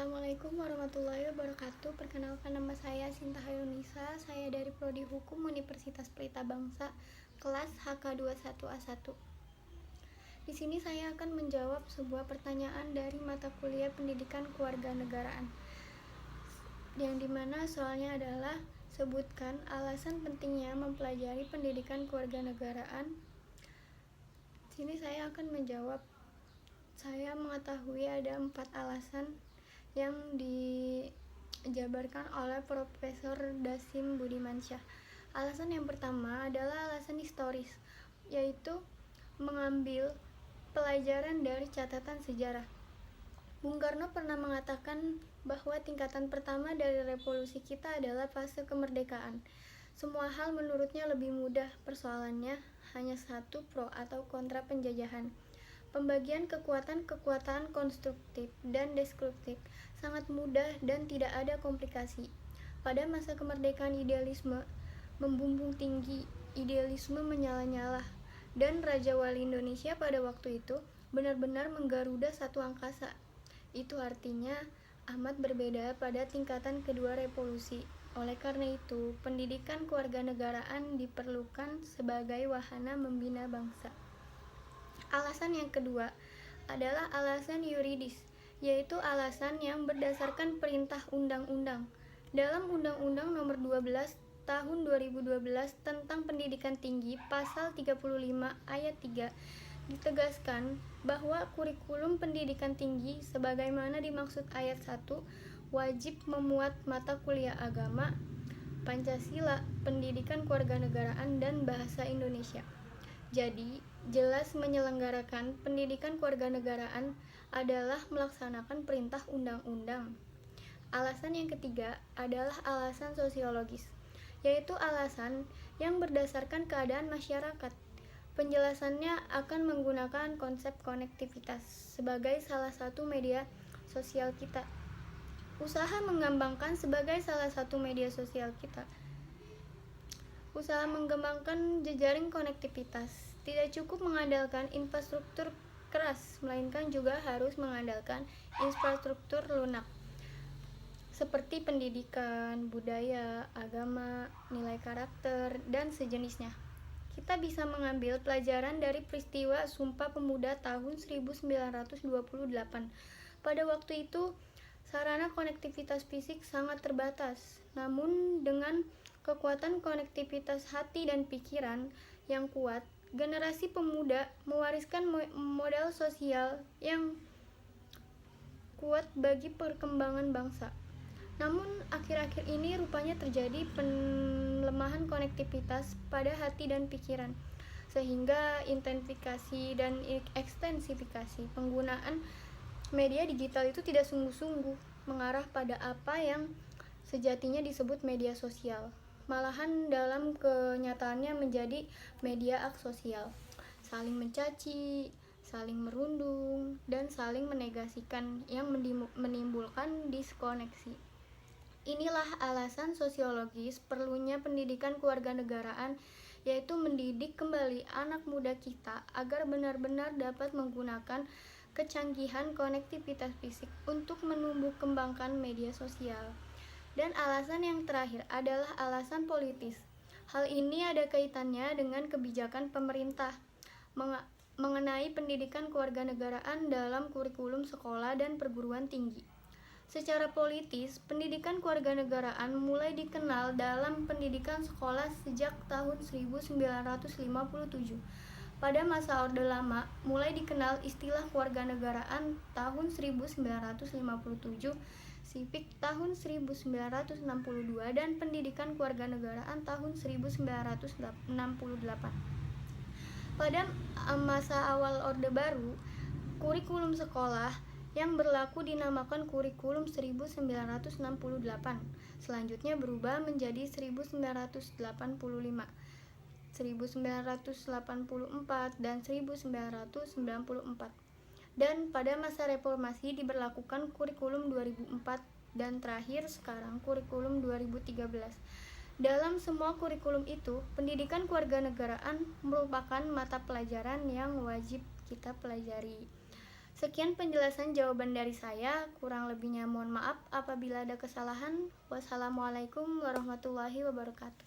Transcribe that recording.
Assalamualaikum warahmatullahi wabarakatuh. Perkenalkan, nama saya Sinta Hayunisa. Saya dari Prodi Hukum Universitas Pelita Bangsa, kelas HK21A1. Di sini saya akan menjawab sebuah pertanyaan dari mata kuliah Pendidikan Kewarganegaraan, yang dimana soalnya adalah sebutkan alasan pentingnya mempelajari pendidikan kewarganegaraan. Di sini saya akan menjawab. Saya mengetahui ada 4 alasan yang dijabarkan oleh Profesor Dasim Budimansyah. Alasan yang pertama adalah alasan historis, yaitu mengambil pelajaran dari catatan sejarah. Bung Karno pernah mengatakan bahwa tingkatan pertama dari revolusi kita adalah fase kemerdekaan. Semua hal menurutnya lebih mudah, persoalannya hanya satu, pro atau kontra penjajahan. Pembagian kekuatan konstruktif dan destruktif sangat mudah dan tidak ada komplikasi. Pada masa kemerdekaan idealisme membumbung tinggi, idealisme menyala-nyala, dan Raja Wali Indonesia pada waktu itu benar-benar menggaruda satu angkasa. Itu artinya amat berbeda pada tingkatan kedua revolusi. Oleh karena itu, pendidikan kewarganegaraan diperlukan sebagai wahana membina bangsa. Alasan yang kedua adalah alasan yuridis, yaitu alasan yang berdasarkan perintah undang-undang. Dalam Undang-Undang Nomor 12 Tahun 2012 tentang Pendidikan Tinggi, Pasal 35 Ayat 3, ditegaskan bahwa kurikulum pendidikan tinggi sebagaimana dimaksud ayat 1 wajib memuat mata kuliah agama, Pancasila, pendidikan kewarganegaraan, dan bahasa Indonesia. Jadi, jelas menyelenggarakan pendidikan kewarganegaraan adalah melaksanakan perintah undang-undang. Alasan yang ketiga adalah alasan sosiologis, yaitu alasan yang berdasarkan keadaan masyarakat. Penjelasannya akan menggunakan konsep konektivitas sebagai salah satu media sosial kita. Usaha mengembangkan sebagai salah satu media sosial kita. Usaha mengembangkan jejaring konektivitas tidak cukup mengandalkan infrastruktur keras, melainkan juga harus mengandalkan infrastruktur lunak seperti pendidikan, budaya, agama, nilai karakter, dan sejenisnya. Kita bisa mengambil pelajaran dari peristiwa Sumpah Pemuda tahun 1928. Pada waktu itu, sarana konektivitas fisik sangat terbatas, namun dengan kekuatan konektivitas hati dan pikiran yang kuat, generasi pemuda mewariskan modal sosial yang kuat bagi perkembangan bangsa. Namun akhir-akhir ini rupanya terjadi pelemahan konektivitas pada hati dan pikiran, sehingga intensifikasi dan ekstensifikasi penggunaan media digital itu tidak sungguh-sungguh mengarah pada apa yang sejatinya disebut media sosial. Malahan dalam kenyataannya menjadi media aksosial, saling mencaci, saling merundung, dan saling menegasikan yang menimbulkan diskoneksi. Inilah alasan sosiologis perlunya pendidikan kewarganegaraan, yaitu mendidik kembali anak muda kita agar benar-benar dapat menggunakan kecanggihan konektivitas fisik untuk menumbuh kembangkan media sosial. Dan alasan yang terakhir adalah alasan politis. Hal ini ada kaitannya dengan kebijakan pemerintah mengenai pendidikan kewarganegaraan dalam kurikulum sekolah dan perguruan tinggi. Secara politis, pendidikan kewarganegaraan mulai dikenal dalam pendidikan sekolah sejak tahun 1957. Pada masa Orde Lama, mulai dikenal istilah kewarganegaraan tahun 1957, Sipik tahun 1962, dan pendidikan kewarganegaraan tahun 1968. Pada masa awal Orde Baru, kurikulum sekolah yang berlaku dinamakan kurikulum 1968. Selanjutnya berubah menjadi 1985, 1984, dan 1994. Dan pada masa reformasi diberlakukan kurikulum 2004 dan terakhir sekarang kurikulum 2013. Dalam semua kurikulum itu, pendidikan kewarganegaraan merupakan mata pelajaran yang wajib kita pelajari. Sekian penjelasan jawaban dari saya, kurang lebihnya mohon maaf apabila ada kesalahan. Wassalamualaikum warahmatullahi wabarakatuh.